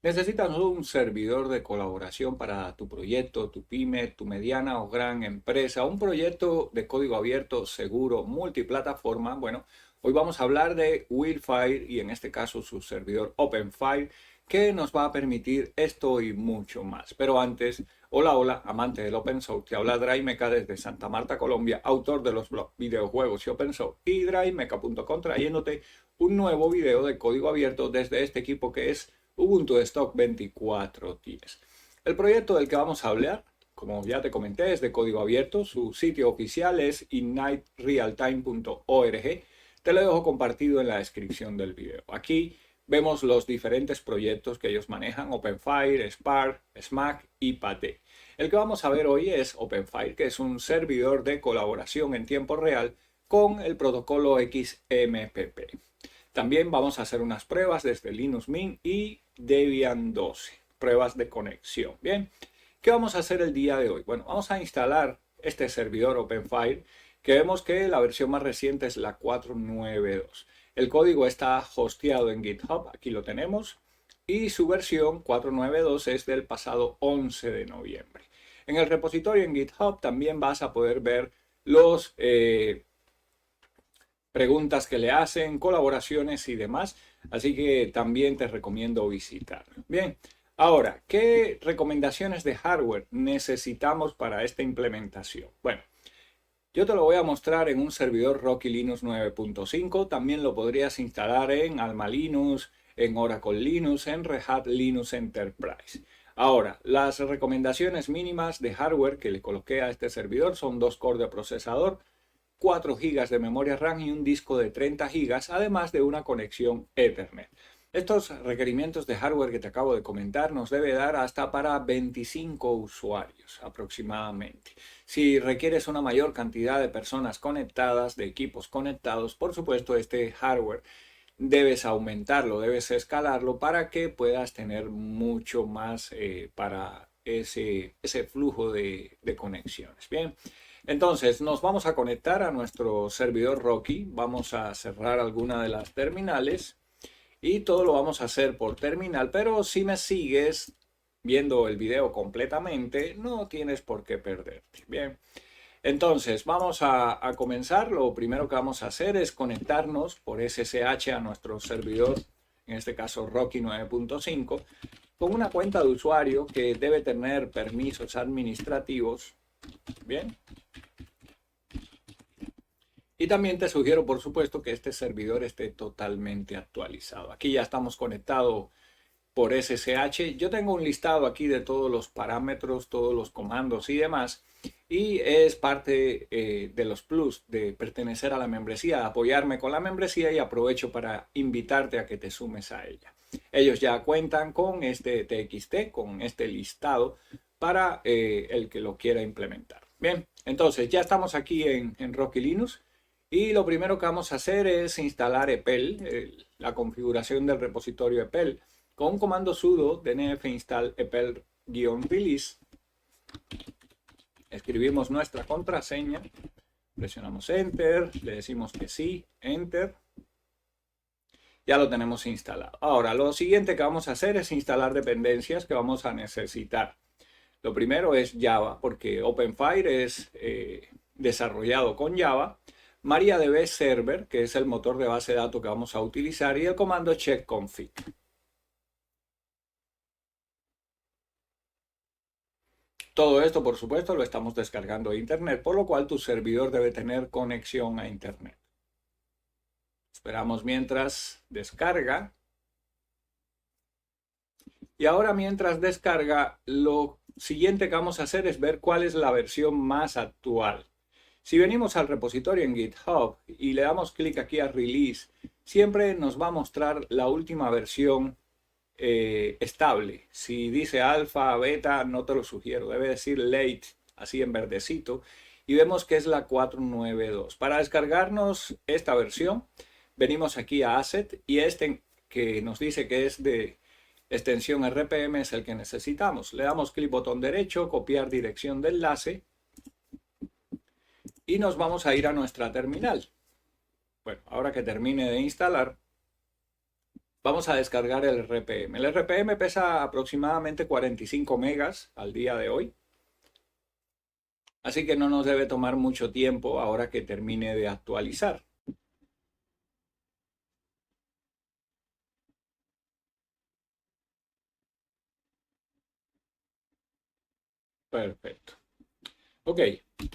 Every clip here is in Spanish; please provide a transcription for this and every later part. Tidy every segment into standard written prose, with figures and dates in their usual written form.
¿Necesitas un servidor de colaboración para tu proyecto, tu pyme, tu mediana o gran empresa? Un proyecto de código abierto, seguro, multiplataforma. Bueno, hoy vamos a hablar de Willfire y en este caso su servidor OpenFire, que nos va a permitir esto y mucho más. Pero antes, hola, hola, amante del Open Source. Te habla Draimeca desde Santa Marta, Colombia, autor de los blogs, videojuegos y Open Source y Draimeca.com, trayéndote un nuevo video de código abierto desde este equipo que es Ubuntu Stock 24.10. El proyecto del que vamos a hablar, como ya te comenté, es de código abierto. Su sitio oficial es igniterealtime.org. Te lo dejo compartido en la descripción del video. Aquí vemos los diferentes proyectos que ellos manejan: OpenFire, Spark, SMAC y PATE. El que vamos a ver hoy es OpenFire, que es un servidor de colaboración en tiempo real con el protocolo XMPP. También vamos a hacer unas pruebas desde Linux Mint y Debian 12, pruebas de conexión. Bien, ¿qué vamos a hacer el día de hoy? Bueno, vamos a instalar este servidor OpenFire, que vemos que la versión más reciente es la 4.9.2. El código está hosteado en GitHub, aquí lo tenemos, y su versión 4.9.2 es del pasado 11 de noviembre. En el repositorio en GitHub también vas a poder ver los preguntas que le hacen, colaboraciones y demás. Así que también te recomiendo visitar. Bien, ahora, ¿qué recomendaciones de hardware necesitamos para esta implementación? Bueno, yo te lo voy a mostrar en un servidor Rocky Linux 9.5. También lo podrías instalar en Alma Linux, en Oracle Linux, en Red Hat Linux Enterprise. Ahora, las recomendaciones mínimas de hardware que le coloqué a este servidor son 2 cores de procesador, 4 GB de memoria RAM y un disco de 30 GB, además de una conexión Ethernet. Estos requerimientos de hardware que te acabo de comentar nos debe dar hasta para 25 usuarios aproximadamente. Si requieres una mayor cantidad de personas conectadas, de equipos conectados, por supuesto este hardware debes aumentarlo, debes escalarlo para que puedas tener mucho más para ese flujo de conexiones. Bien, entonces nos vamos a conectar a nuestro servidor Rocky, vamos a cerrar alguna de las terminales y todo lo vamos a hacer por terminal, pero si me sigues viendo el video completamente, no tienes por qué perderte. Bien, entonces vamos a comenzar. Lo primero que vamos a hacer es conectarnos por SSH a nuestro servidor, en este caso Rocky 9.5, con una cuenta de usuario que debe tener permisos administrativos. Bien, y también te sugiero, por supuesto, que este servidor esté totalmente actualizado. Aquí ya estamos conectados por SSH. Yo tengo un listado aquí de todos los parámetros, todos los comandos y demás. Y es parte de los plus de pertenecer a la membresía, de apoyarme con la membresía, y aprovecho para invitarte a que te sumes a ella. Ellos ya cuentan con este TXT, con este listado para el que lo quiera implementar. Bien, entonces ya estamos aquí en Rocky Linux. Y lo primero que vamos a hacer es instalar EPEL, la configuración del repositorio EPEL, con un comando sudo dnf install epel-release. Escribimos nuestra contraseña, presionamos Enter, le decimos que sí, Enter. Ya lo tenemos instalado. Ahora, lo siguiente que vamos a hacer es instalar dependencias que vamos a necesitar. Lo primero es Java, porque OpenFire es desarrollado con Java. MariaDB Server, que es el motor de base de datos que vamos a utilizar, y el comando checkconfig. Todo esto, por supuesto, lo estamos descargando de Internet, por lo cual tu servidor debe tener conexión a Internet. Esperamos mientras descarga. Y ahora, mientras descarga, lo siguiente que vamos a hacer es ver cuál es la versión más actual. Si venimos al repositorio en GitHub y le damos clic aquí a Release, siempre nos va a mostrar la última versión estable. Si dice alfa, beta, no te lo sugiero. Debe decir late, así en verdecito. Y vemos que es la 4.9.2. Para descargarnos esta versión, venimos aquí a Asset, y este que nos dice que es de extensión RPM es el que necesitamos. Le damos clic botón derecho, copiar dirección de enlace, y nos vamos a ir a nuestra terminal. Bueno, ahora que termine de instalar, Vamos a descargar el RPM. El RPM pesa aproximadamente 45 megas al día de hoy. Así que no nos debe tomar mucho tiempo ahora que termine de actualizar. Perfecto. Ok,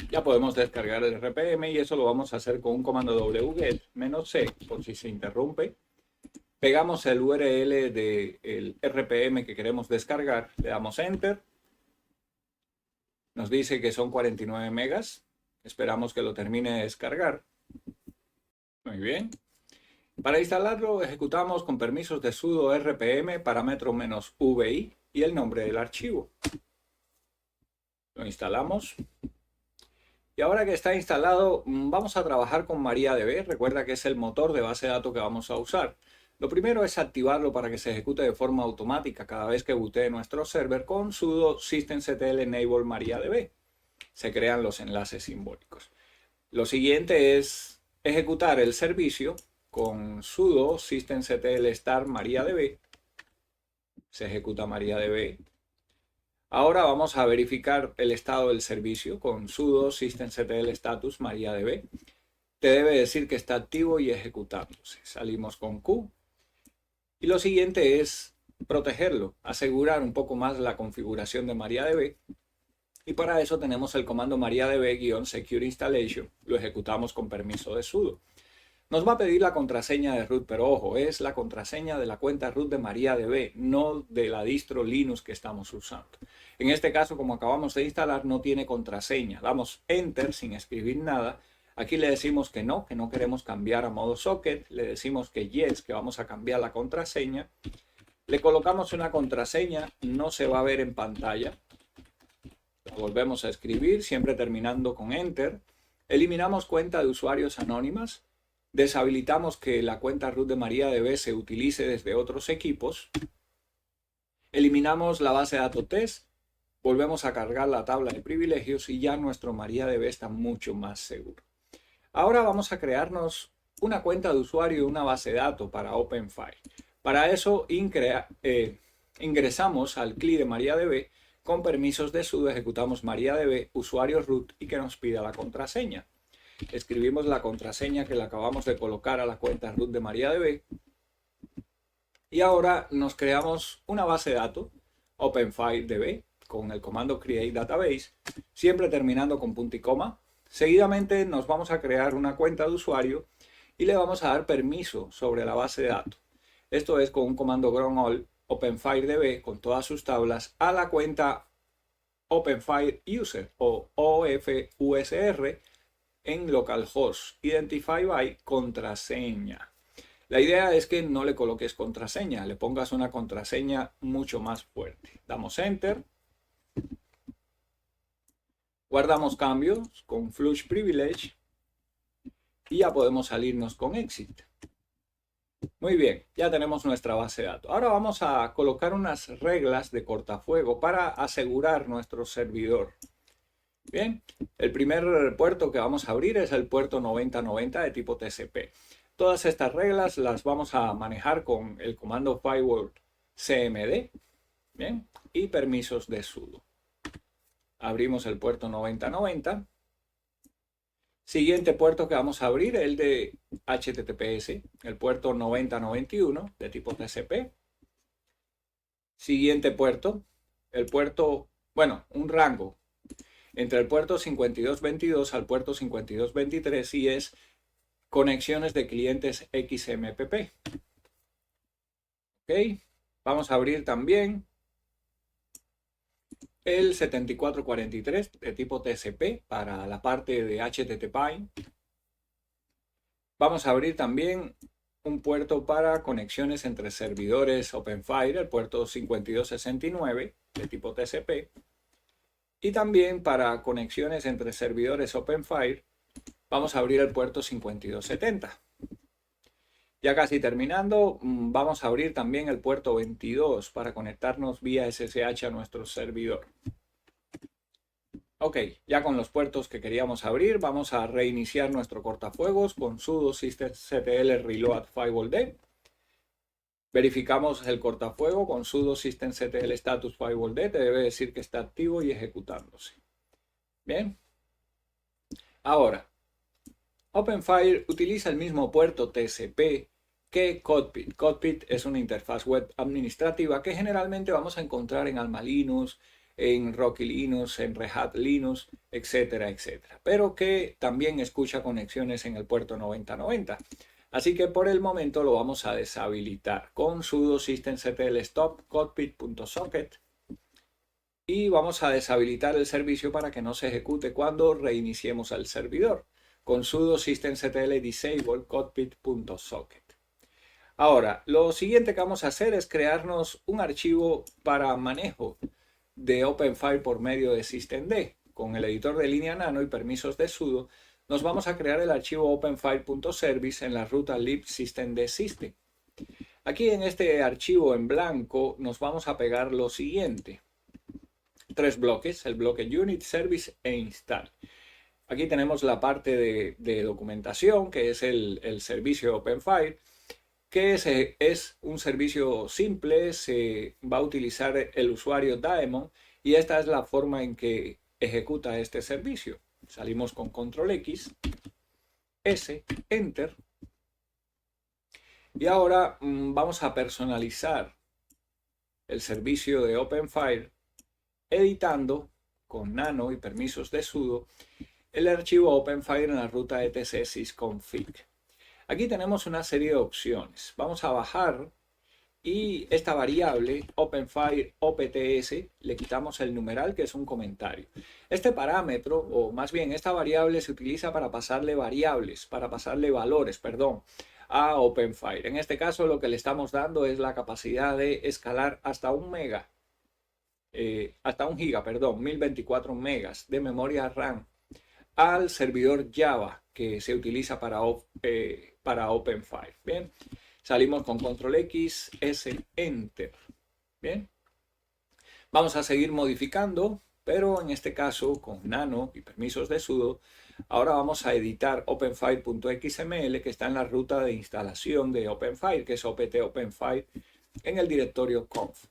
ya podemos descargar el RPM y eso lo vamos a hacer con un comando wget -c por si se interrumpe. Pegamos el URL del RPM que queremos descargar, le damos Enter. Nos dice que son 49 megas. Esperamos que lo termine de descargar. Muy bien. Para instalarlo ejecutamos con permisos de sudo rpm parámetro -vi y el nombre del archivo. Lo instalamos. Y ahora que está instalado, vamos a trabajar con MariaDB. Recuerda que es el motor de base de datos que vamos a usar. Lo primero es activarlo para que se ejecute de forma automática cada vez que bootee nuestro server con sudo systemctl enable MariaDB. Se crean los enlaces simbólicos. Lo siguiente es ejecutar el servicio con sudo systemctl start MariaDB. Se ejecuta MariaDB. Ahora vamos a verificar el estado del servicio con sudo systemctl status MariaDB. Te debe decir que está activo y ejecutándose. Salimos con Q. Y lo siguiente es protegerlo, asegurar un poco más la configuración de MariaDB. Y para eso tenemos el comando mariadb-secure installation. Lo ejecutamos con permiso de sudo. Nos va a pedir la contraseña de root, pero ojo, es la contraseña de la cuenta root de MariaDB, no de la distro Linux que estamos usando. En este caso, como acabamos de instalar, no tiene contraseña. Damos Enter sin escribir nada. Aquí le decimos que no queremos cambiar a modo socket. Le decimos que yes, que vamos a cambiar la contraseña. Le colocamos una contraseña, no se va a ver en pantalla. La volvemos a escribir, siempre terminando con Enter. Eliminamos cuenta de usuarios anónimas. Deshabilitamos que la cuenta root de MariaDB se utilice desde otros equipos. Eliminamos la base de datos test. Volvemos a cargar la tabla de privilegios y ya nuestro MariaDB está mucho más seguro. Ahora vamos a crearnos una cuenta de usuario y una base de datos para OpenFire. Para eso ingresamos al CLI de MariaDB. Con permisos de sudo ejecutamos MariaDB usuario root y que nos pida la contraseña. Escribimos la contraseña que le acabamos de colocar a la cuenta root de MariaDB. Y ahora nos creamos una base de datos OpenFireDB con el comando create database, siempre terminando con punto y coma. Seguidamente nos vamos a crear una cuenta de usuario y le vamos a dar permiso sobre la base de datos. Esto es con un comando ground all OpenFireDB con todas sus tablas a la cuenta OpenFire User o OFUSR en localhost identify by contraseña. La idea es que no le coloques contraseña, le pongas una contraseña mucho más fuerte. Damos Enter. Guardamos cambios con flush privilege y ya podemos salirnos con exit. Muy bien, ya tenemos nuestra base de datos. Ahora vamos a colocar unas reglas de cortafuego para asegurar nuestro servidor. Bien, el primer puerto que vamos a abrir es el puerto 9090 de tipo TCP. Todas estas reglas las vamos a manejar con el comando firewall cmd, bien, y permisos de sudo. Abrimos el puerto 9090. Siguiente puerto que vamos a abrir, el de HTTPS, el puerto 9091 de tipo TCP. Siguiente puerto, el puerto, bueno, un rango entre el puerto 5222 al puerto 5223 y es conexiones de clientes XMPP. Ok, vamos a abrir también el 7443 de tipo TCP para la parte de HTTP. Vamos a abrir también un puerto para conexiones entre servidores OpenFire, el puerto 5269 de tipo TCP. Y también para conexiones entre servidores OpenFire, vamos a abrir el puerto 5270. Ya casi terminando, vamos a abrir también el puerto 22 para conectarnos vía SSH a nuestro servidor. Ok, ya con los puertos que queríamos abrir, vamos a reiniciar nuestro cortafuegos con sudo systemctl reload firewall d. Verificamos el cortafuego con sudo systemctl status firewall-d, te debe decir que está activo y ejecutándose. Bien. Ahora, OpenFire utiliza el mismo puerto TCP que Cockpit. Cockpit es una interfaz web administrativa que generalmente vamos a encontrar en Alma Linux, en Rocky Linux, en Red Hat Linux, etcétera, etcétera. Pero que también escucha conexiones en el puerto 9090. Así que por el momento lo vamos a deshabilitar con sudo systemctl stop cockpit.socket y vamos a deshabilitar el servicio para que no se ejecute cuando reiniciemos el servidor con sudo systemctl disable cockpit.socket. Ahora, lo siguiente que vamos a hacer es crearnos un archivo para manejo de OpenFire por medio de systemd. Con el editor de línea nano y permisos de sudo, nos vamos a crear el archivo openfire.service en la ruta libsystemd-system. Aquí en este archivo en blanco nos vamos a pegar lo siguiente. 3 bloques, el bloque unit, service e install. Aquí tenemos la parte de documentación, que es el servicio OpenFire, que es un servicio simple, se va a utilizar el usuario daemon y esta es la forma en que ejecuta este servicio. Salimos con control X, S, Enter. Y ahora vamos a personalizar el servicio de OpenFire editando con nano y permisos de sudo el archivo OpenFire en la ruta etc sysconfig. Aquí tenemos una serie de opciones. Vamos a bajar y esta variable OpenFire OPTS le quitamos el numeral que es un comentario. Este parámetro, o más bien esta variable, se utiliza para pasarle valores, perdón, a OpenFire. En este caso lo que le estamos dando es la capacidad de escalar hasta 1024 megas de memoria RAM al servidor Java que se utiliza para OpenFire. Bien, salimos con control X, S, Enter. Bien, vamos a seguir modificando, pero en este caso con nano y permisos de sudo. Ahora vamos a editar openfire.xml que está en la ruta de instalación de OpenFire, que es opt openfire en el directorio conf.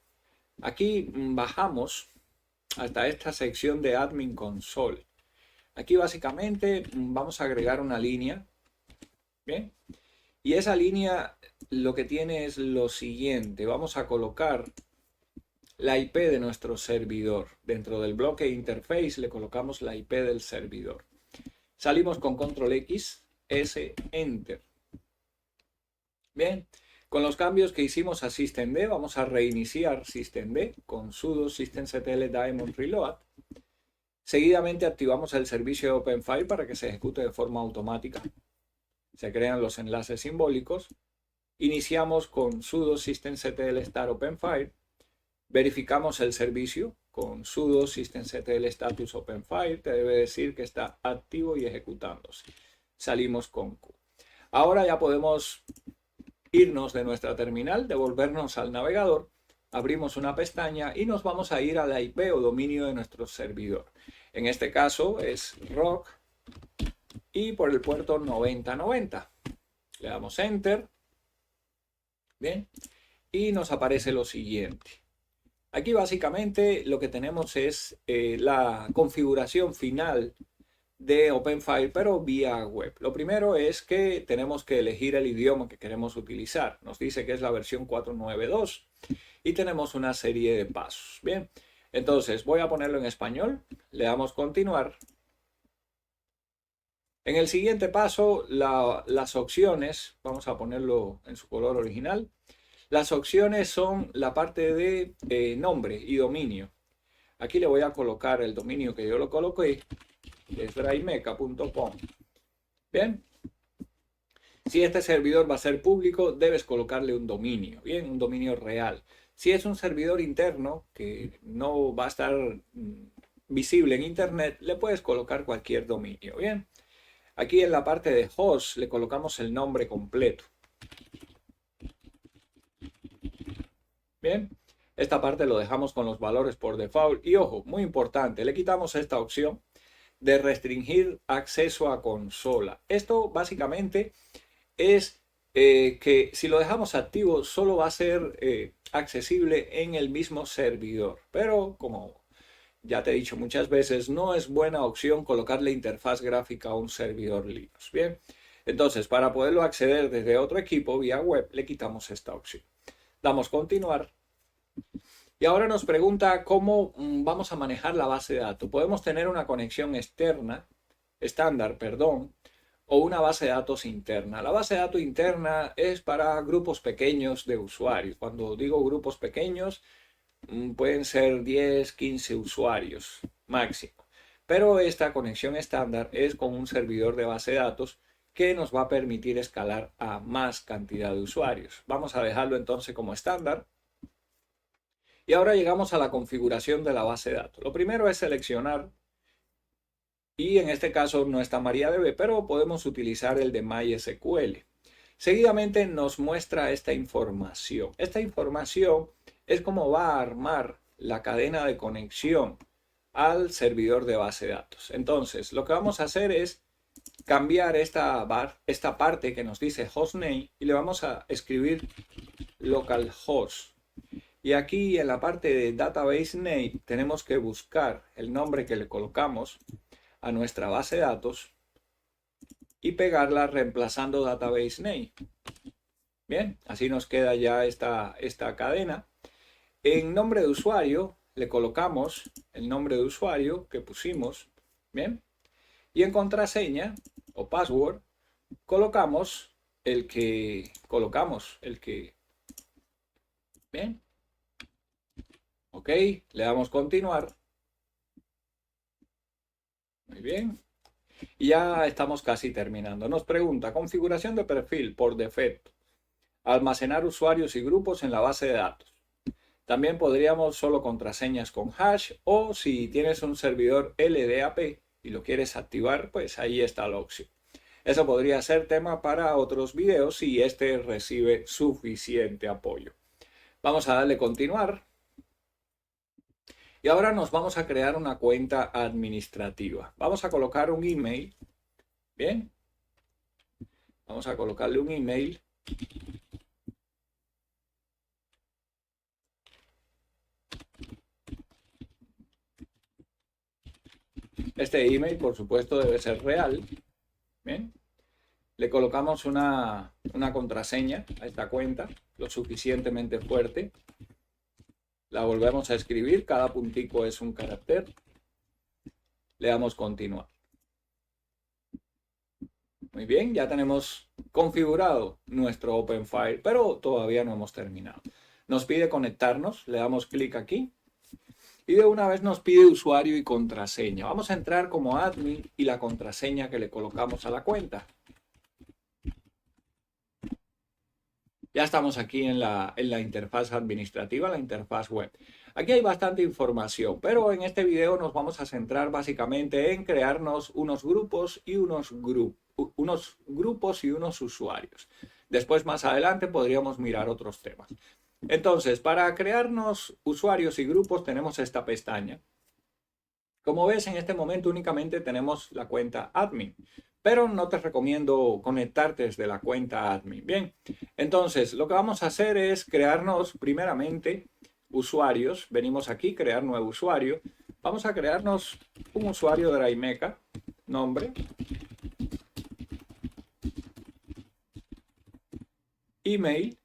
Aquí bajamos hasta esta sección de admin console. Aquí básicamente vamos a agregar una línea. Bien, y esa línea lo que tiene es lo siguiente. Vamos a colocar la IP de nuestro servidor. Dentro del bloque interface le colocamos la IP del servidor. Salimos con control X, S, Enter. Bien, con los cambios que hicimos a systemd, vamos a reiniciar systemd con sudo systemctl daemon reload. Seguidamente activamos el servicio de OpenFire para que se ejecute de forma automática. Se crean los enlaces simbólicos. Iniciamos con sudo systemctl start OpenFire. Verificamos el servicio con sudo systemctl status OpenFire. Te debe decir que está activo y ejecutándose. Salimos con Q. Ahora ya podemos irnos de nuestra terminal, devolvernos al navegador. Abrimos una pestaña y nos vamos a ir a la IP o dominio de nuestro servidor. En este caso es ROC y por el puerto 9090. Le damos Enter. Bien. Y nos aparece lo siguiente. Aquí básicamente lo que tenemos es la configuración final de OpenFire, pero vía web. Lo primero es que tenemos que elegir el idioma que queremos utilizar. Nos dice que es la versión 492 y tenemos una serie de pasos. Bien, entonces voy a ponerlo en español. Le damos continuar. En el siguiente paso, las opciones, vamos a ponerlo en su color original. Las opciones son la parte de nombre y dominio. Aquí le voy a colocar el dominio que yo lo coloqué, que es draimeca.com. Bien. Si este servidor va a ser público, debes colocarle un dominio, bien, un dominio real. Si es un servidor interno que no va a estar visible en internet, le puedes colocar cualquier dominio, bien. Aquí en la parte de host le colocamos el nombre completo. Bien, esta parte lo dejamos con los valores por default. Y ojo, muy importante, le quitamos esta opción de restringir acceso a consola. Esto básicamente es que si lo dejamos activo solo va a ser accesible en el mismo servidor. Pero como ya te he dicho muchas veces, no es buena opción colocarle interfaz gráfica a un servidor Linux. Bien, entonces para poderlo acceder desde otro equipo vía web le quitamos esta opción. Damos continuar. Y ahora nos pregunta cómo vamos a manejar la base de datos. Podemos tener una conexión externa, estándar, perdón, o una base de datos interna. La base de datos interna es para grupos pequeños de usuarios. Cuando digo grupos pequeños, pueden ser 10, 15 usuarios máximo. Pero esta conexión estándar es con un servidor de base de datos que nos va a permitir escalar a más cantidad de usuarios. Vamos a dejarlo entonces como estándar. Y ahora llegamos a la configuración de la base de datos. Lo primero es seleccionar, y en este caso no está MariaDB, pero podemos utilizar el de MySQL. Seguidamente nos muestra esta información. Esta información es cómo va a armar la cadena de conexión al servidor de base de datos. Entonces, lo que vamos a hacer es cambiar esta parte que nos dice hostname y le vamos a escribir localhost. Y aquí en la parte de database name tenemos que buscar el nombre que le colocamos a nuestra base de datos y pegarla reemplazando database name. Bien, así nos queda ya esta cadena. En nombre de usuario le colocamos el nombre de usuario que pusimos. Bien, y en contraseña o password colocamos el que bien. Ok, le damos continuar. Muy bien. Y ya estamos casi terminando. Nos pregunta, configuración de perfil por defecto. Almacenar usuarios y grupos en la base de datos. También podríamos solo contraseñas con hash o si tienes un servidor LDAP y lo quieres activar, pues ahí está la opción. Eso podría ser tema para otros videos si este recibe suficiente apoyo. Vamos a darle continuar. Y ahora nos vamos a crear una cuenta administrativa. Vamos a colocar un email. Bien. Vamos a colocarle un email. Este email, por supuesto, debe ser real. Bien. Le colocamos una contraseña a esta cuenta, lo suficientemente fuerte. La volvemos a escribir. Cada puntico es un carácter. Le damos continuar. Muy bien, ya tenemos configurado nuestro OpenFire, pero todavía no hemos terminado. Nos pide conectarnos, le damos clic aquí y de una vez nos pide usuario y contraseña. Vamos a entrar como admin y la contraseña que le colocamos a la cuenta. Ya estamos aquí en la interfaz administrativa, la interfaz web. Aquí hay bastante información, pero en este video nos vamos a centrar básicamente en crearnos unos grupos y unos usuarios. Después, más adelante, podríamos mirar otros temas. Entonces, para crearnos usuarios y grupos tenemos esta pestaña. Como ves, en este momento únicamente tenemos la cuenta admin, pero no te recomiendo conectarte desde la cuenta admin. Bien, entonces lo que vamos a hacer es crearnos primeramente usuarios. Venimos aquí, crear nuevo usuario. Vamos a crearnos un usuario de DriveMeca, nombre, email,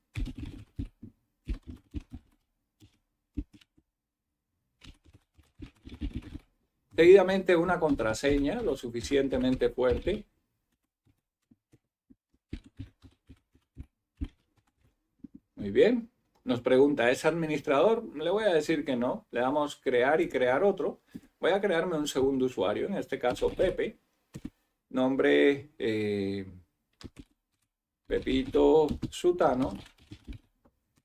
seguidamente una contraseña lo suficientemente fuerte. Muy bien. Nos pregunta, ¿es administrador? Le voy a decir que no. Le damos crear y crear otro. Voy a crearme un segundo usuario, en este caso Pepe. Nombre Pepito Sutano.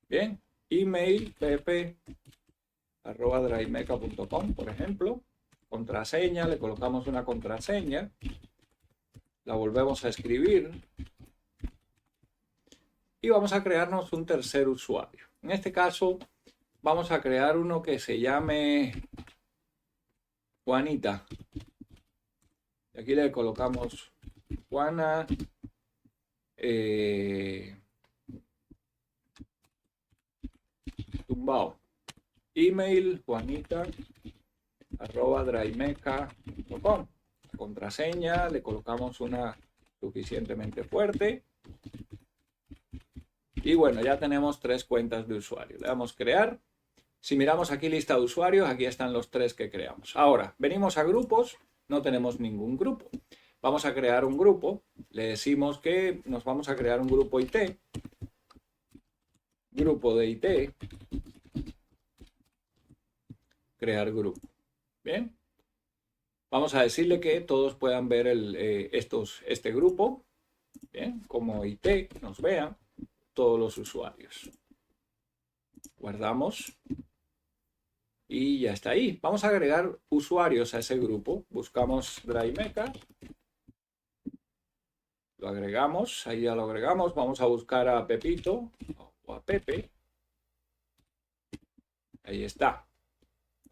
Bien. Email pepe@drivemeca.com, por ejemplo. Contraseña, le colocamos una contraseña. La volvemos a escribir. Y vamos a crearnos un tercer usuario. En este caso, vamos a crear uno que se llame Juanita. Y aquí le colocamos Juana tumbado. Email juanita@drymeca.com. Contraseña, le colocamos una suficientemente fuerte. Y bueno, ya tenemos 3 cuentas de usuario. Le damos crear. Si miramos aquí lista de usuarios, aquí están los 3 que creamos. Ahora, venimos a grupos, no tenemos ningún grupo. Vamos a crear un grupo. Le decimos que nos vamos a crear un grupo IT. Grupo de IT. Crear grupo. Bien. Vamos a decirle que todos puedan ver este grupo. Bien, como IT, nos vean todos los usuarios. Guardamos. Y ya está ahí. Vamos a agregar usuarios a ese grupo. Buscamos DryMeca. Lo agregamos. Ahí ya lo agregamos. Vamos a buscar a Pepito o a Pepe. Ahí está.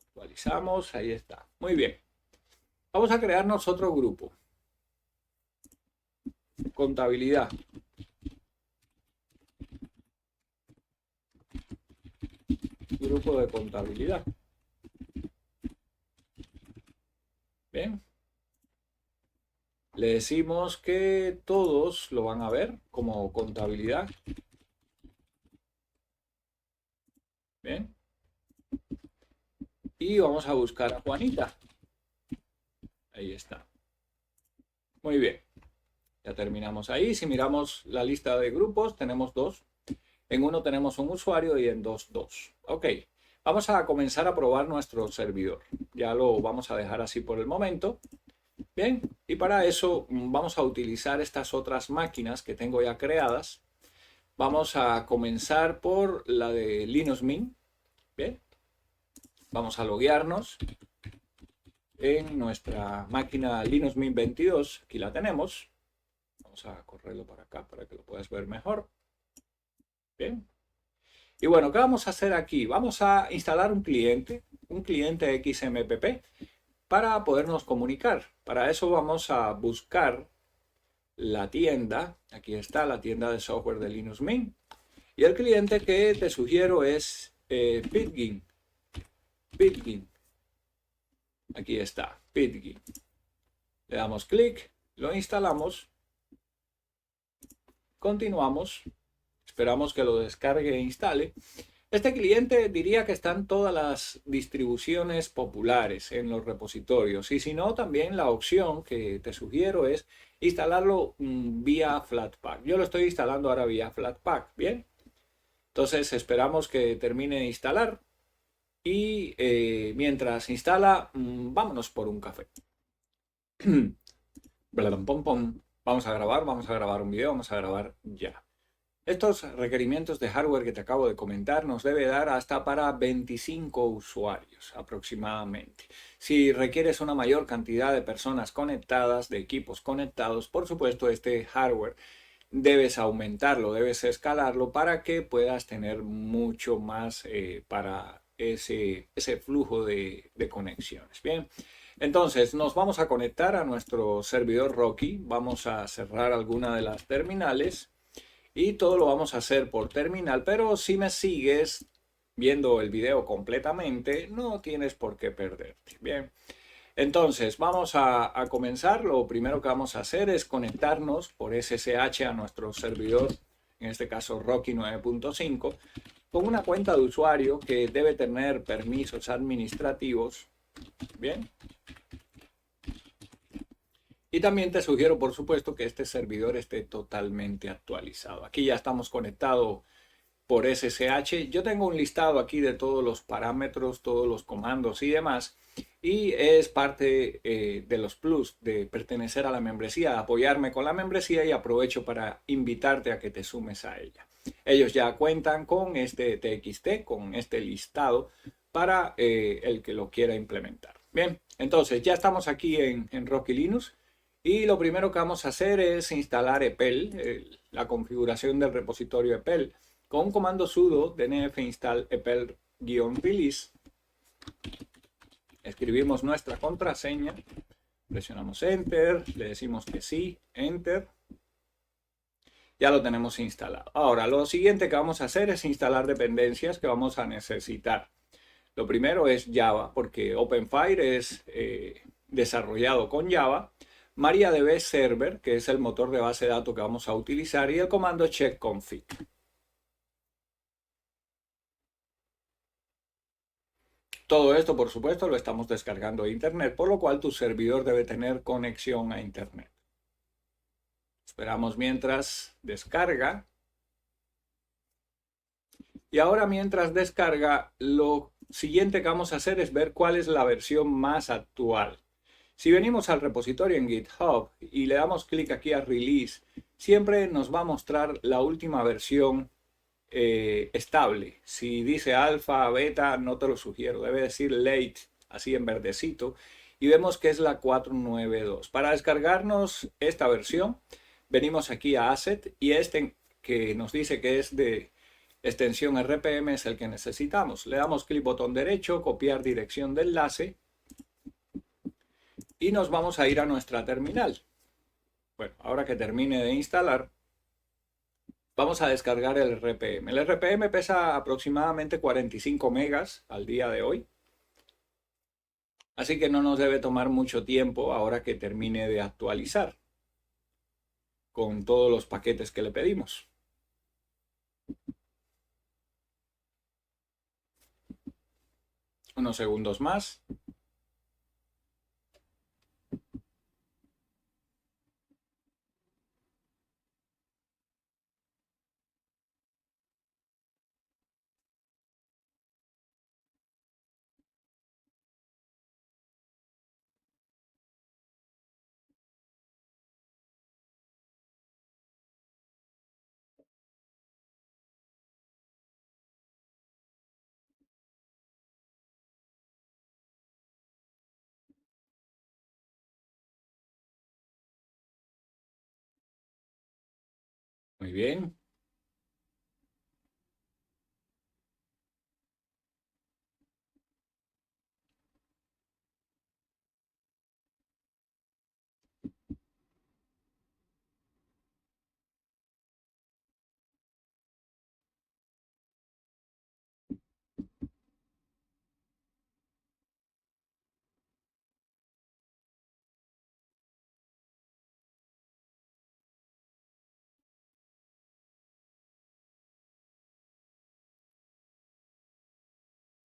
Actualizamos. Ahí está. Muy bien. Vamos a crearnos otro grupo. Contabilidad. Grupo de contabilidad. Bien. Le decimos que todos lo van a ver como contabilidad. Bien. Y vamos a buscar a Juanita. Ahí está. Muy bien. Ya terminamos ahí. Si miramos la lista de grupos, tenemos 2. En uno tenemos un usuario y en 2. Ok. Vamos a comenzar a probar nuestro servidor. Ya lo vamos a dejar así por el momento. Bien. Y para eso vamos a utilizar estas otras máquinas que tengo ya creadas. Vamos a comenzar por la de Linux Mint. Bien. Vamos a loguearnos en nuestra máquina Linux Mint 22. Aquí la tenemos. Vamos a correrlo para acá para que lo puedas ver mejor. Bien. Y bueno, ¿qué vamos a hacer aquí? Vamos a instalar un cliente XMPP para podernos comunicar. Para eso vamos a buscar la tienda. Aquí está la tienda de software de Linux Mint. Y el cliente que te sugiero es Pidgin. Pidgin. Aquí está, Pidgin. Le damos clic, lo instalamos. Continuamos. Esperamos que lo descargue e instale. Este cliente diría que están todas las distribuciones populares en los repositorios. Y si no, también la opción que te sugiero es instalarlo vía Flatpak. Yo lo estoy instalando ahora vía Flatpak. Bien. Entonces esperamos que termine de instalar. Y mientras instala, vámonos por un café. Vamos a grabar un video, vamos a grabar ya. Estos requerimientos de hardware que te acabo de comentar nos debe dar hasta para 25 usuarios aproximadamente. Si requieres una mayor cantidad de personas conectadas, de equipos conectados, por supuesto este hardware debes aumentarlo, debes escalarlo para que puedas tener mucho más para ese flujo de conexiones. Bien, entonces nos vamos a conectar a nuestro servidor Rocky, vamos a cerrar alguna de las terminales. Y todo lo vamos a hacer por terminal, pero si me sigues viendo el video completamente, no tienes por qué perderte. Bien, entonces vamos a comenzar. Lo primero que vamos a hacer es conectarnos por SSH a nuestro servidor, en este caso Rocky 9.5, con una cuenta de usuario que debe tener permisos administrativos. Bien. Y también te sugiero, por supuesto, que este servidor esté totalmente actualizado. Aquí ya estamos conectados por SSH. Yo tengo un listado aquí de todos los parámetros, todos los comandos y demás. Y es parte de los plus de pertenecer a la membresía, apoyarme con la membresía, y aprovecho para invitarte a que te sumes a ella. Ellos ya cuentan con este TXT, con este listado para el que lo quiera implementar. Bien, entonces ya estamos aquí en Rocky Linux. Y lo primero que vamos a hacer es instalar EPEL, la configuración del repositorio EPEL, con un comando sudo dnf install epel-release. Escribimos nuestra contraseña, presionamos Enter, le decimos que sí, Enter. Ya lo tenemos instalado. Ahora, lo siguiente que vamos a hacer es instalar dependencias que vamos a necesitar. Lo primero es Java, porque OpenFire es desarrollado con Java. MariaDB Server, que es el motor de base de datos que vamos a utilizar, y el comando checkconfig. Todo esto, por supuesto, lo estamos descargando de Internet, por lo cual tu servidor debe tener conexión a Internet. Esperamos mientras descarga. Y ahora mientras descarga, lo siguiente que vamos a hacer es ver cuál es la versión más actual. Si venimos al repositorio en GitHub y le damos clic aquí a Release, siempre nos va a mostrar la última versión estable. Si dice alfa, beta, no te lo sugiero. Debe decir late, así en verdecito. Y vemos que es la 492. Para descargarnos esta versión, venimos aquí a Asset y este que nos dice que es de extensión RPM es el que necesitamos. Le damos clic botón derecho, copiar dirección de enlace y nos vamos a ir a nuestra terminal. Bueno, ahora que termine de instalar, vamos a descargar el RPM. El RPM pesa aproximadamente 45 megas al día de hoy. Así que no nos debe tomar mucho tiempo ahora que termine de actualizar con todos los paquetes que le pedimos. Unos segundos más. Muy bien.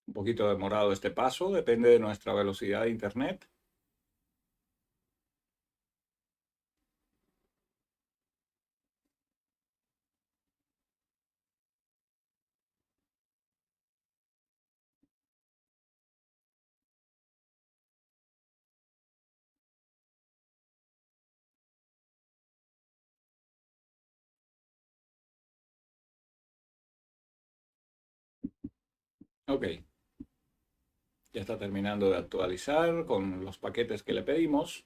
Un poquito demorado este paso, depende de nuestra velocidad de internet. Ok, ya está terminando de actualizar con los paquetes que le pedimos.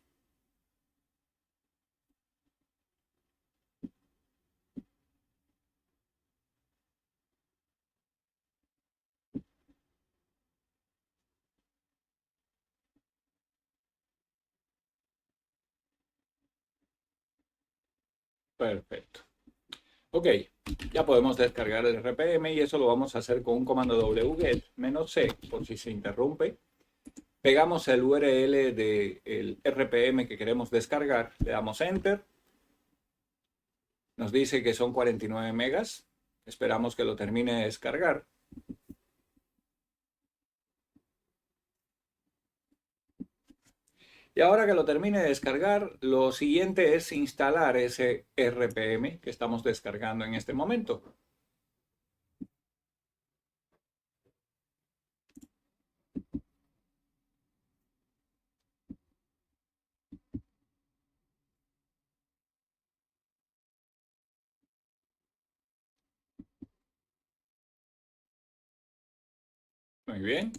Perfecto. Ok, ya podemos descargar el RPM y eso lo vamos a hacer con un comando wget -c por si se interrumpe. Pegamos el URL del RPM que queremos descargar, le damos Enter. Nos dice que son 49 megas. Esperamos que lo termine de descargar. Y ahora que lo termine de descargar, lo siguiente es instalar ese RPM que estamos descargando en este momento. Muy bien.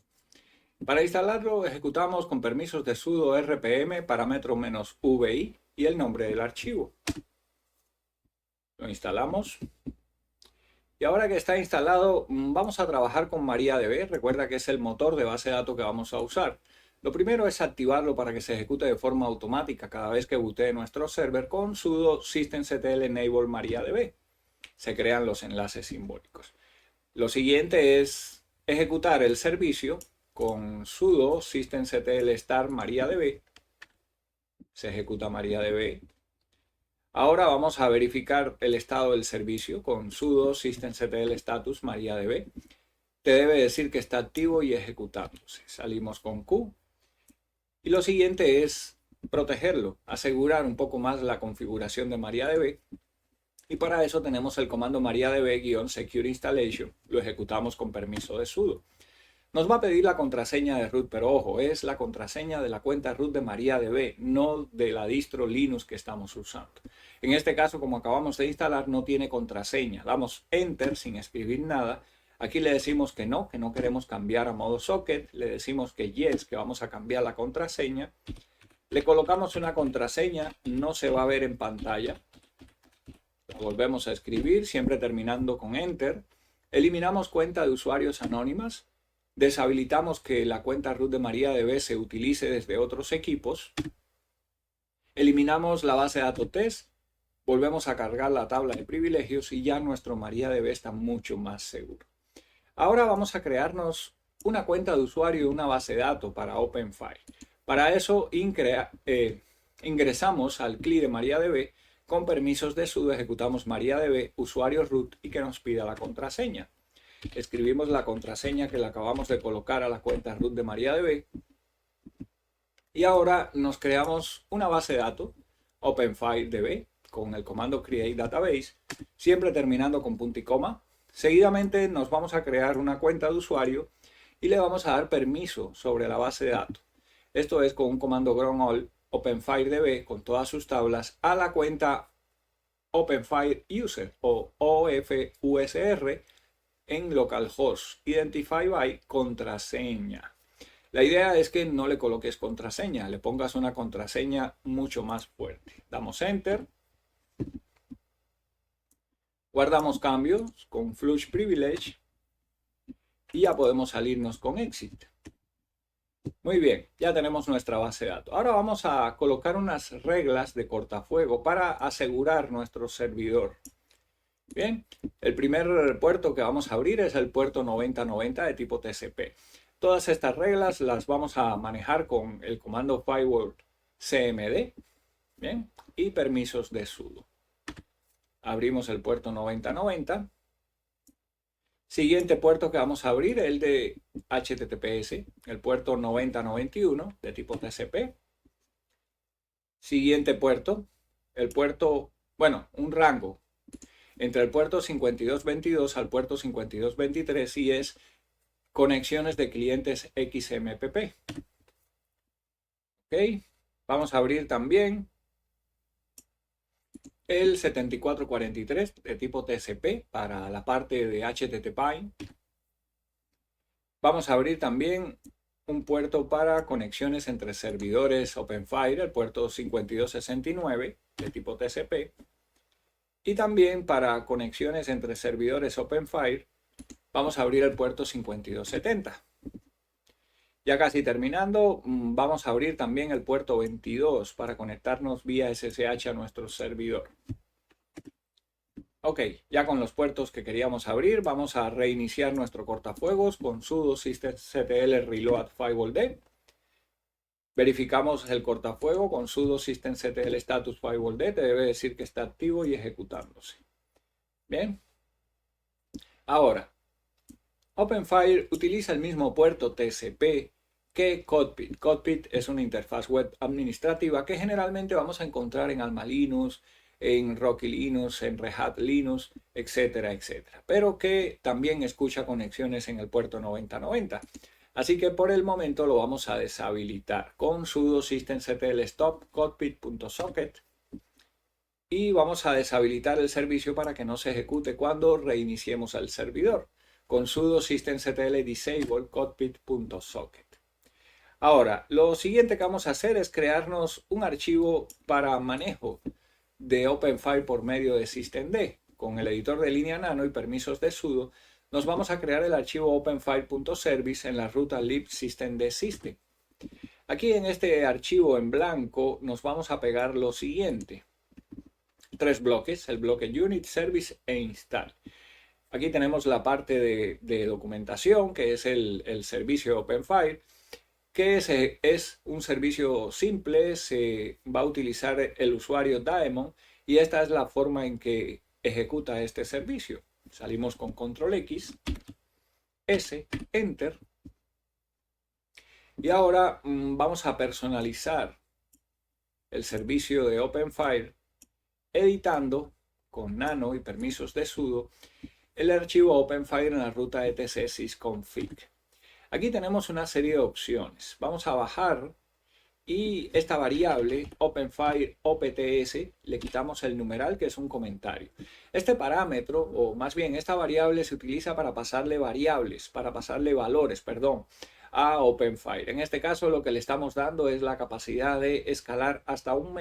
Para instalarlo ejecutamos con permisos de sudo rpm parámetro -vi y el nombre del archivo. Lo instalamos. Y ahora que está instalado, vamos a trabajar con MariaDB. Recuerda que es el motor de base de datos que vamos a usar. Lo primero es activarlo para que se ejecute de forma automática cada vez que bootee nuestro server con sudo systemctl enable mariadb. Se crean los enlaces simbólicos. Lo siguiente es ejecutar el servicio con sudo systemctl start mariadb. Se ejecuta mariadb. Ahora vamos a verificar el estado del servicio con sudo systemctl status mariadb. Te debe decir que está activo y ejecutándose. Salimos con Q. Y lo siguiente es protegerlo, asegurar un poco más la configuración de MariaDB. Y para eso tenemos el comando mariadb-secure installation. Lo ejecutamos con permiso de sudo. Nos va a pedir la contraseña de root, pero ojo, es la contraseña de la cuenta root de MariaDB, no de la distro Linux que estamos usando. En este caso, como acabamos de instalar, no tiene contraseña. Damos Enter sin escribir nada. Aquí le decimos que no queremos cambiar a modo socket. Le decimos que yes, que vamos a cambiar la contraseña. Le colocamos una contraseña, no se va a ver en pantalla. La volvemos a escribir, siempre terminando con Enter. Eliminamos cuenta de usuarios anónimas. Deshabilitamos que la cuenta root de MariaDB se utilice desde otros equipos. Eliminamos la base de datos test. Volvemos a cargar la tabla de privilegios y ya nuestro MariaDB está mucho más seguro. Ahora vamos a crearnos una cuenta de usuario y una base de datos para OpenFire. Para eso ingresamos al CLI de MariaDB, con permisos de sudo ejecutamos MariaDB usuario root y que nos pida la contraseña. Escribimos la contraseña que le acabamos de colocar a la cuenta root de MariaDB. Y ahora nos creamos una base de datos OpenFireDB con el comando create database, siempre terminando con punto y coma. Seguidamente nos vamos a crear una cuenta de usuario y le vamos a dar permiso sobre la base de datos. Esto es con un comando ground all OpenFireDB con todas sus tablas a la cuenta OpenFire User o OFUSR en localhost identify by contraseña. La idea es que no le coloques contraseña, le pongas una contraseña mucho más fuerte. Damos Enter. Guardamos cambios con Flush Privilege y ya podemos salirnos con Exit. Muy bien, ya tenemos nuestra base de datos. Ahora vamos a colocar unas reglas de cortafuego para asegurar nuestro servidor. Bien, el primer puerto que vamos a abrir es el puerto 9090 de tipo TCP. Todas estas reglas las vamos a manejar con el comando firewall cmd, bien, y permisos de sudo. Abrimos el puerto 9090. Siguiente puerto que vamos a abrir, el de HTTPS, el puerto 9091 de tipo TCP. Siguiente puerto, el puerto, bueno, un rango entre el puerto 5222 al puerto 5223 y es conexiones de clientes XMPP. Ok, vamos a abrir también el 7443 de tipo TCP para la parte de HTTP. Vamos a abrir también un puerto para conexiones entre servidores OpenFire, el puerto 5269 de tipo TCP. Y también para conexiones entre servidores OpenFire, vamos a abrir el puerto 5270. Ya casi terminando, vamos a abrir también el puerto 22 para conectarnos vía SSH a nuestro servidor. Ok, ya con los puertos que queríamos abrir, vamos a reiniciar nuestro cortafuegos con sudo systemctl reload firewall-d. Verificamos el cortafuego con sudo systemctl status firewall-d, te debe decir que está activo y ejecutándose. Bien. Ahora, OpenFire utiliza el mismo puerto TCP que Cockpit. Cockpit es una interfaz web administrativa que generalmente vamos a encontrar en Alma Linux, en Rocky Linux, en Red Hat Linux, etcétera, etcétera. Pero que también escucha conexiones en el puerto 9090. Así que por el momento lo vamos a deshabilitar con sudo systemctl stop cockpit.socket. Y vamos a deshabilitar el servicio para que no se ejecute cuando reiniciemos el servidor con sudo systemctl disable cockpit.socket. Ahora, lo siguiente que vamos a hacer es crearnos un archivo para manejo de OpenFire por medio de systemd. Con el editor de línea nano y permisos de sudo, nos vamos a crear el archivo openfire.service en la ruta lib systemd system. Aquí en este archivo en blanco nos vamos a pegar lo siguiente. 3 bloques, el bloque Unit, Service e Install. Aquí tenemos la parte de documentación, que es el servicio OpenFire, que es un servicio simple, se va a utilizar el usuario Daemon y esta es la forma en que ejecuta este servicio. Salimos con Control X, S, Enter. Y ahora vamos a personalizar el servicio de OpenFire editando con nano y permisos de sudo el archivo OpenFire en la ruta etc sysconfig. Aquí tenemos una serie de opciones. Vamos a bajar y esta variable OpenFire OPTS le quitamos el numeral, que es un comentario. Este parámetro, o más bien esta variable, se utiliza para pasarle valores, perdón, a OpenFire. En este caso lo que le estamos dando es la capacidad de escalar hasta 1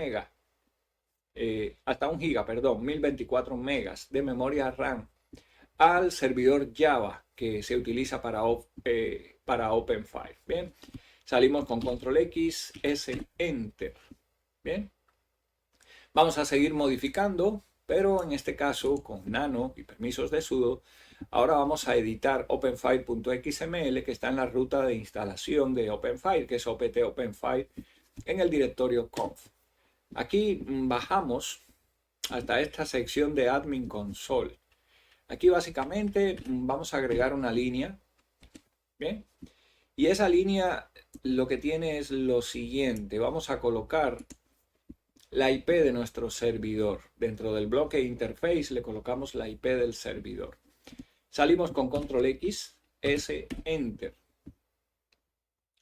giga, 1024 megas de memoria RAM al servidor Java que se utiliza para OpenFire. Bien, salimos con Control X, S, Enter. Bien, vamos a seguir modificando, pero en este caso con nano y permisos de sudo. Ahora vamos a editar openfire.xml, que está en la ruta de instalación de OpenFire, que es opt OpenFire, en el directorio conf. Aquí bajamos hasta esta sección de admin console. Aquí básicamente vamos a agregar una línea. Bien, y esa línea lo que tiene es lo siguiente. Vamos a colocar la IP de nuestro servidor. Dentro del bloque interface le colocamos la IP del servidor. Salimos con Control X, S, Enter.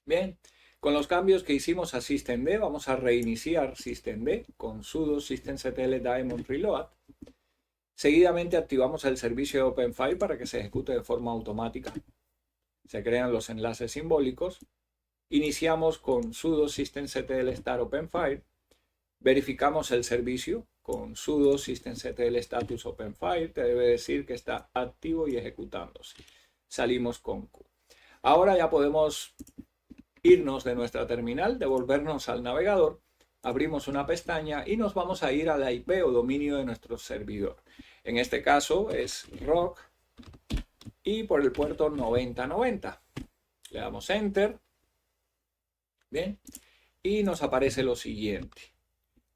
Bien, con los cambios que hicimos a systemd, vamos a reiniciar systemd con sudo systemctl daemon reload. Seguidamente activamos el servicio de OpenFire para que se ejecute de forma automática. Se crean los enlaces simbólicos. Iniciamos con sudo systemctl start OpenFire. Verificamos el servicio con sudo systemctl status OpenFire. Te debe decir que está activo y ejecutándose. Salimos con Q. Ahora ya podemos irnos de nuestra terminal, devolvernos al navegador. Abrimos una pestaña y nos vamos a ir a la IP o dominio de nuestro servidor. En este caso es rock y por el puerto 9090. Le damos Enter. Bien. Y nos aparece lo siguiente.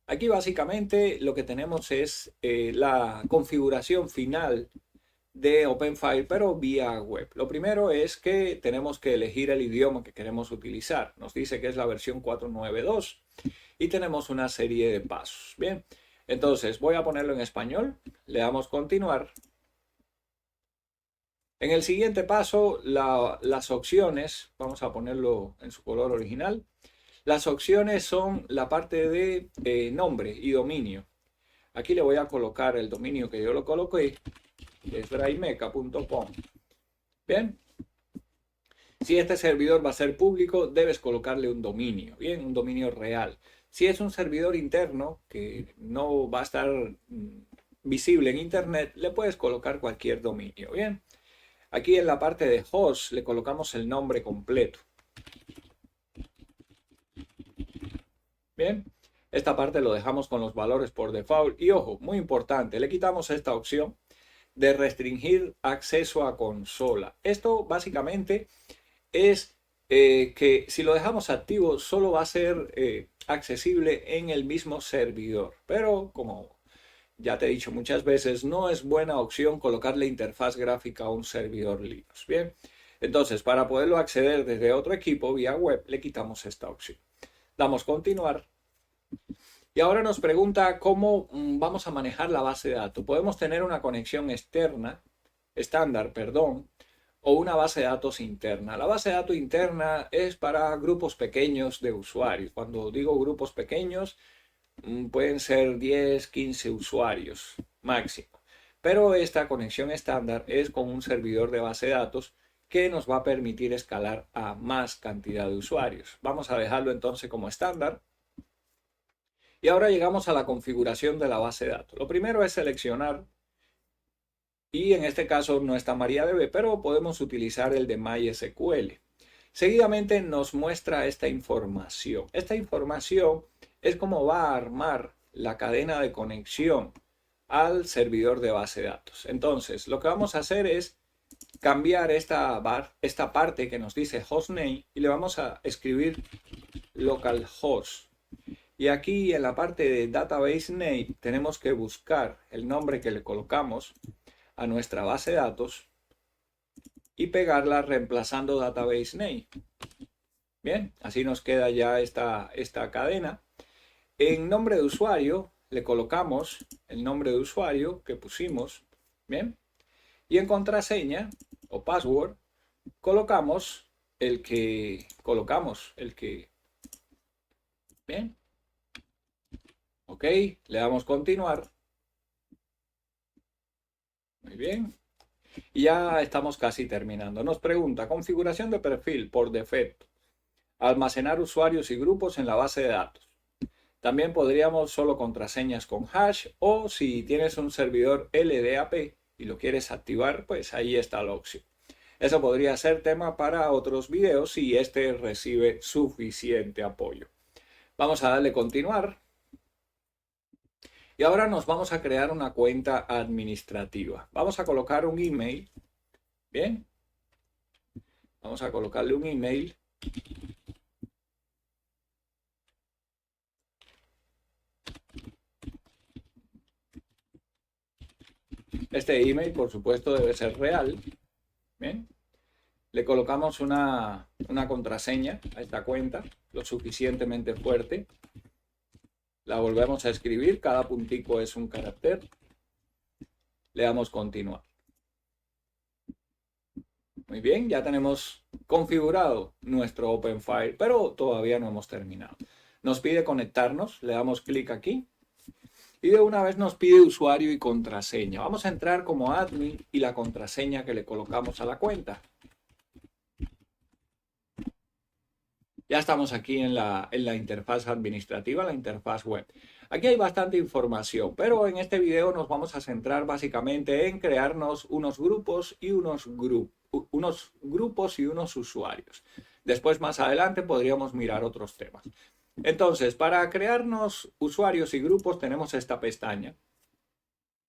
Aquí básicamente lo que tenemos es la configuración final de OpenFire, pero vía web. Lo primero es que tenemos que elegir el idioma que queremos utilizar. Nos dice que es la versión 492 y tenemos una serie de pasos. Bien, entonces voy a ponerlo en español. Le damos continuar. En el siguiente paso, las opciones, vamos a ponerlo en su color original. Las opciones son la parte de nombre y dominio. Aquí le voy a colocar el dominio que yo lo coloqué, que es drimeca.com. Bien. Si este servidor va a ser público, debes colocarle un dominio, bien, un dominio real. Si es un servidor interno que no va a estar visible en internet, le puedes colocar cualquier dominio, bien. Aquí en la parte de host le colocamos el nombre completo. Bien, esta parte lo dejamos con los valores por default y ojo, muy importante, le quitamos esta opción de restringir acceso a consola. Esto básicamente es que si lo dejamos activo solo va a ser accesible en el mismo servidor, pero como ya te he dicho muchas veces, no es buena opción colocarle interfaz gráfica a un servidor Linux. Bien, entonces para poderlo acceder desde otro equipo vía web le quitamos esta opción. Damos continuar. Y ahora nos pregunta cómo vamos a manejar la base de datos. Podemos tener una conexión estándar, o una base de datos interna. La base de datos interna es para grupos pequeños de usuarios. Cuando digo grupos pequeños, pueden ser 10, 15 usuarios máximo. Pero esta conexión estándar es con un servidor de base de datos que nos va a permitir escalar a más cantidad de usuarios. Vamos a dejarlo entonces como estándar. Y ahora llegamos a la configuración de la base de datos. Lo primero es seleccionar, y en este caso no está MariaDB, pero podemos utilizar el de MySQL. Seguidamente nos muestra esta información. Esta información es cómo va a armar la cadena de conexión al servidor de base de datos. Entonces, lo que vamos a hacer es cambiar esta parte que nos dice hostname y le vamos a escribir localhost. Y aquí en la parte de database name tenemos que buscar el nombre que le colocamos a nuestra base de datos y pegarla reemplazando database name. Bien, así nos queda ya esta cadena. En nombre de usuario le colocamos el nombre de usuario que pusimos. Bien, y en contraseña o password colocamos el que bien, ok, le damos continuar. Muy bien. Y ya estamos casi terminando. Nos pregunta, configuración de perfil por defecto. Almacenar usuarios y grupos en la base de datos. También podríamos solo contraseñas con hash o si tienes un servidor LDAP y lo quieres activar, pues ahí está la opción. Eso podría ser tema para otros videos si este recibe suficiente apoyo. Vamos a darle continuar. Y ahora nos vamos a crear una cuenta administrativa. Vamos a colocar un email. Bien. Vamos a colocarle un email. Este email, por supuesto, debe ser real. Bien. Le colocamos una contraseña a esta cuenta, lo suficientemente fuerte. La volvemos a escribir, cada puntico es un carácter. Le damos continuar. Muy bien, ya tenemos configurado nuestro OpenFire, pero todavía no hemos terminado. Nos pide conectarnos, le damos clic aquí. Y de una vez nos pide usuario y contraseña. Vamos a entrar como admin y la contraseña que le colocamos a la cuenta. Ya estamos aquí en la interfaz administrativa, la interfaz web. Aquí hay bastante información, pero en este video nos vamos a centrar básicamente en crearnos unos grupos y unos usuarios. Después, más adelante, podríamos mirar otros temas. Entonces, para crearnos usuarios y grupos tenemos esta pestaña.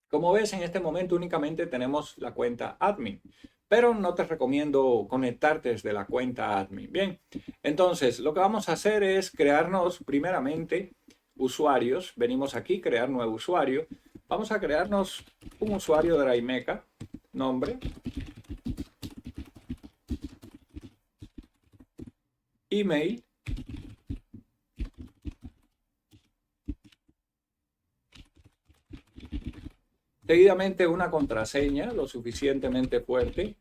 Como ves, en este momento únicamente tenemos la cuenta admin, pero no te recomiendo conectarte desde la cuenta admin. Bien, entonces lo que vamos a hacer es crearnos primeramente usuarios. Venimos aquí, crear nuevo usuario. Vamos a crearnos un usuario de Draimeca, nombre, email, seguidamente una contraseña lo suficientemente fuerte.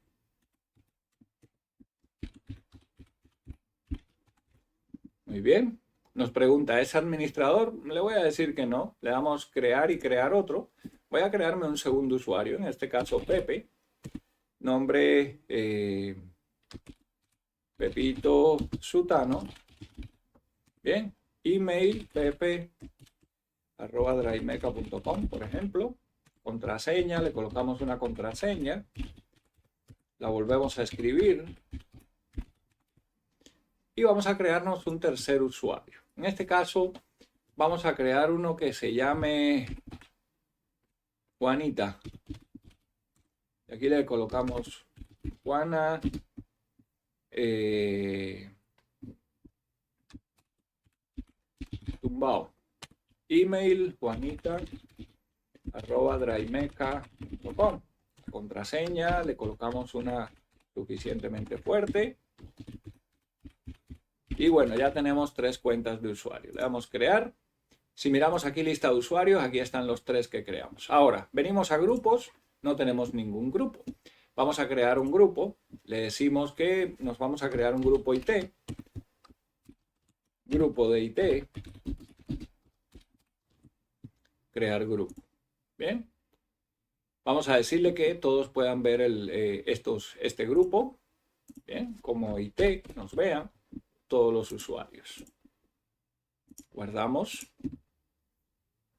Muy bien. Nos pregunta, ¿es administrador? Le voy a decir que no. Le damos crear y crear otro. Voy a crearme un segundo usuario, en este caso Pepe. Nombre Pepito Sutano. Bien. Email pepe@draimeca.com, por ejemplo. Contraseña, le colocamos una contraseña. La volvemos a escribir. Y vamos a crearnos un tercer usuario. En este caso, vamos a crear uno que se llame Juanita. Y aquí le colocamos Juana Tumbao. Email juanita@draimeca.com. Contraseña, le colocamos una suficientemente fuerte. Y bueno, ya tenemos 3 cuentas de usuario. Le damos crear. Si miramos aquí lista de usuarios, aquí están los 3 que creamos. Ahora, venimos a grupos, no tenemos ningún grupo. Vamos a crear un grupo. Le decimos que nos vamos a crear un grupo IT. Grupo de IT. Crear grupo. Bien. Vamos a decirle que todos puedan ver este grupo. Bien, como IT nos vean todos los usuarios. Guardamos.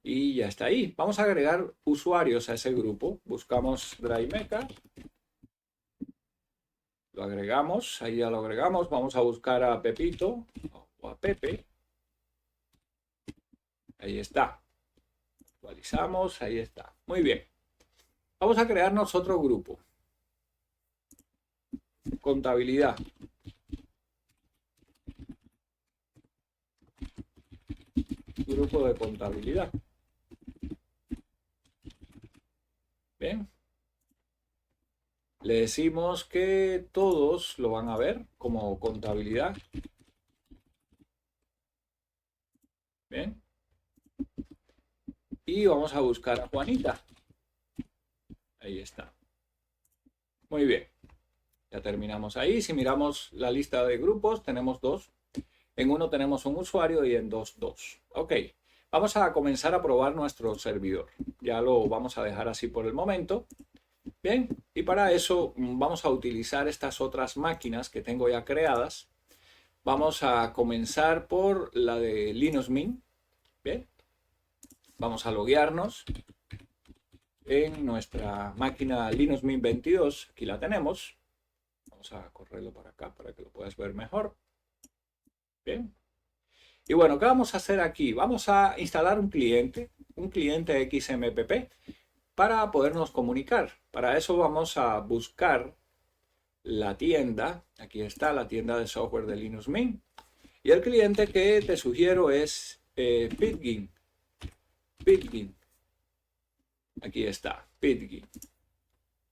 Y ya está ahí. Vamos a agregar usuarios a ese grupo. Buscamos Draimeca. Lo agregamos, ahí ya lo agregamos. Vamos a buscar a Pepito o a Pepe. Ahí está. Actualizamos, ahí está. Muy bien. Vamos a crearnos otro grupo. Contabilidad. Grupo de contabilidad. Bien. Le decimos que todos lo van a ver como contabilidad. Bien. Y vamos a buscar a Juanita. Ahí está. Muy bien. Ya terminamos ahí. Si miramos la lista de grupos, tenemos dos. En uno tenemos un usuario y en dos. Ok. Vamos a comenzar a probar nuestro servidor. Ya lo vamos a dejar así por el momento. Bien. Y para eso vamos a utilizar estas otras máquinas que tengo ya creadas. Vamos a comenzar por la de Linux Mint. Bien. Vamos a loguearnos en nuestra máquina Linux Mint 22. Aquí la tenemos. Vamos a correrlo para acá para que lo puedas ver mejor. Bien. Y bueno, ¿qué vamos a hacer aquí? Vamos a instalar un cliente XMPP para podernos comunicar. Para eso vamos a buscar la tienda. Aquí está la tienda de software de Linux Mint. Y el cliente que te sugiero es Pidgin. Aquí está, Pidgin.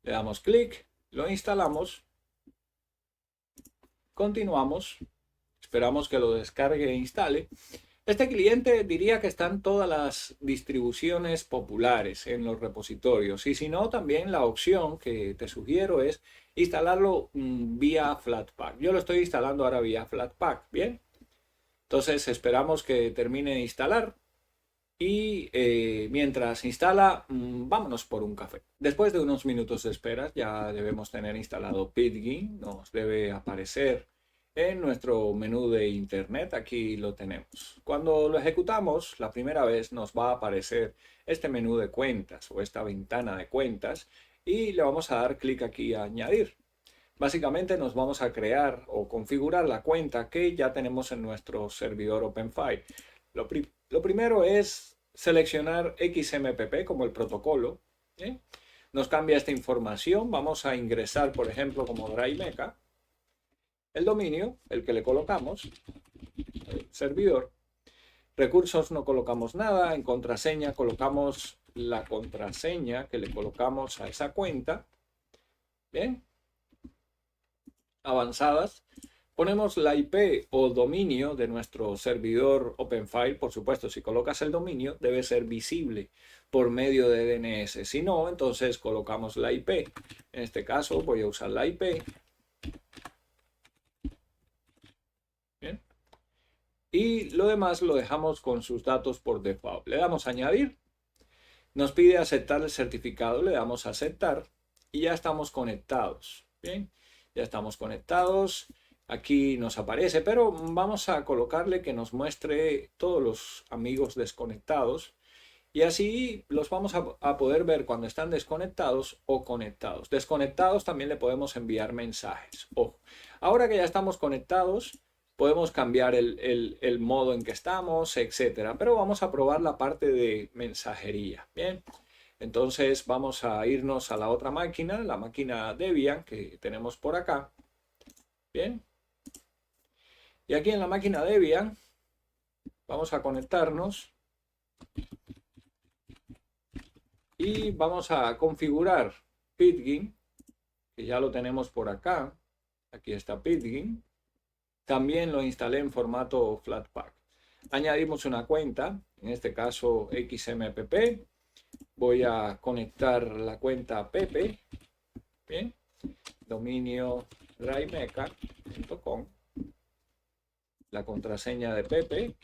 Le damos clic, lo instalamos. Continuamos. Esperamos que lo descargue e instale. Este cliente diría que están todas las distribuciones populares en los repositorios. Y si no, también la opción que te sugiero es instalarlo vía Flatpak. Yo lo estoy instalando ahora vía Flatpak. Bien. Entonces esperamos que termine de instalar. Y mientras instala, vámonos por un café. Después de unos minutos de espera, ya debemos tener instalado Pidgin. Nos debe aparecer en nuestro menú de internet. Aquí lo tenemos. Cuando lo ejecutamos, la primera vez nos va a aparecer este menú de cuentas o esta ventana de cuentas y le vamos a dar clic aquí a añadir. Básicamente nos vamos a crear o configurar la cuenta que ya tenemos en nuestro servidor OpenFire. Lo primero es seleccionar XMPP como el protocolo. Nos cambia esta información. Vamos a ingresar, por ejemplo, como DryMeca. El dominio, el que le colocamos, el servidor. Recursos no colocamos nada. En contraseña colocamos la contraseña que le colocamos a esa cuenta. Bien. Avanzadas. Ponemos la IP o dominio de nuestro servidor OpenFire. Por supuesto, si colocas el dominio, debe ser visible por medio de DNS. Si no, entonces colocamos la IP. En este caso voy a usar la IP. Bien. Y lo demás lo dejamos con sus datos por default. Le damos a añadir. Nos pide aceptar el certificado. Le damos a aceptar. Y ya estamos conectados. Bien. Ya estamos conectados. Aquí nos aparece, pero vamos a colocarle que nos muestre todos los amigos desconectados y así los vamos a poder ver cuando están desconectados o conectados. Desconectados también le podemos enviar mensajes. Ojo, ahora que ya estamos conectados, podemos cambiar el modo en que estamos, etcétera, pero vamos a probar la parte de mensajería. Bien, entonces vamos a irnos a la otra máquina, la máquina Debian que tenemos por acá. Bien. Y aquí en la máquina Debian vamos a conectarnos y vamos a configurar Pidgin, que ya lo tenemos por acá. Aquí está Pidgin. También lo instalé en formato Flatpak. Añadimos una cuenta, en este caso XMPP. Voy a conectar la cuenta Pepe. Bien. Dominio drymeca.com. La contraseña de Pepe.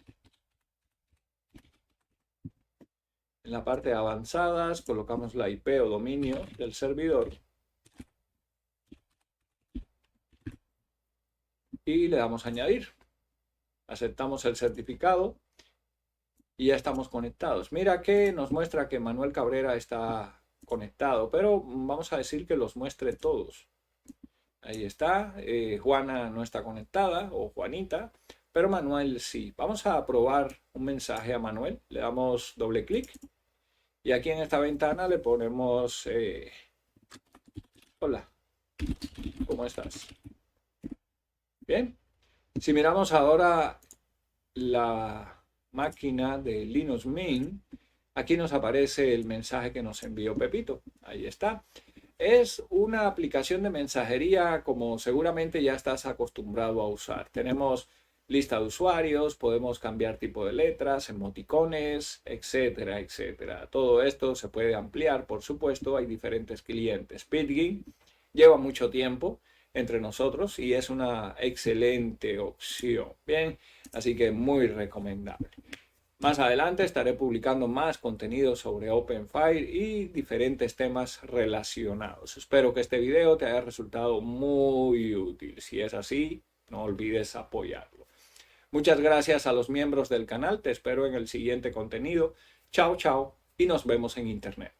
En la parte de avanzadas colocamos la IP o dominio del servidor y le damos a añadir. Aceptamos el certificado y ya estamos conectados. Mira que nos muestra que Manuel Cabrera está conectado, pero vamos a decir que los muestre todos. Ahí está. Juana no está conectada, o Juanita, pero Manuel sí. Vamos a probar un mensaje a Manuel. Le damos doble clic y aquí en esta ventana le ponemos hola, ¿cómo estás? Bien. Si miramos ahora la máquina de Linux Mint, aquí nos aparece el mensaje que nos envió Pepito. Ahí está. Es una aplicación de mensajería como seguramente ya estás acostumbrado a usar. Tenemos lista de usuarios, podemos cambiar tipo de letras, emoticones, etcétera, etcétera. Todo esto se puede ampliar, por supuesto, hay diferentes clientes. Pidgin lleva mucho tiempo entre nosotros y es una excelente opción. Bien, así que muy recomendable. Más adelante estaré publicando más contenido sobre OpenFire y diferentes temas relacionados. Espero que este video te haya resultado muy útil. Si es así, no olvides apoyarlo. Muchas gracias a los miembros del canal. Te espero en el siguiente contenido. Chao, chao y nos vemos en internet.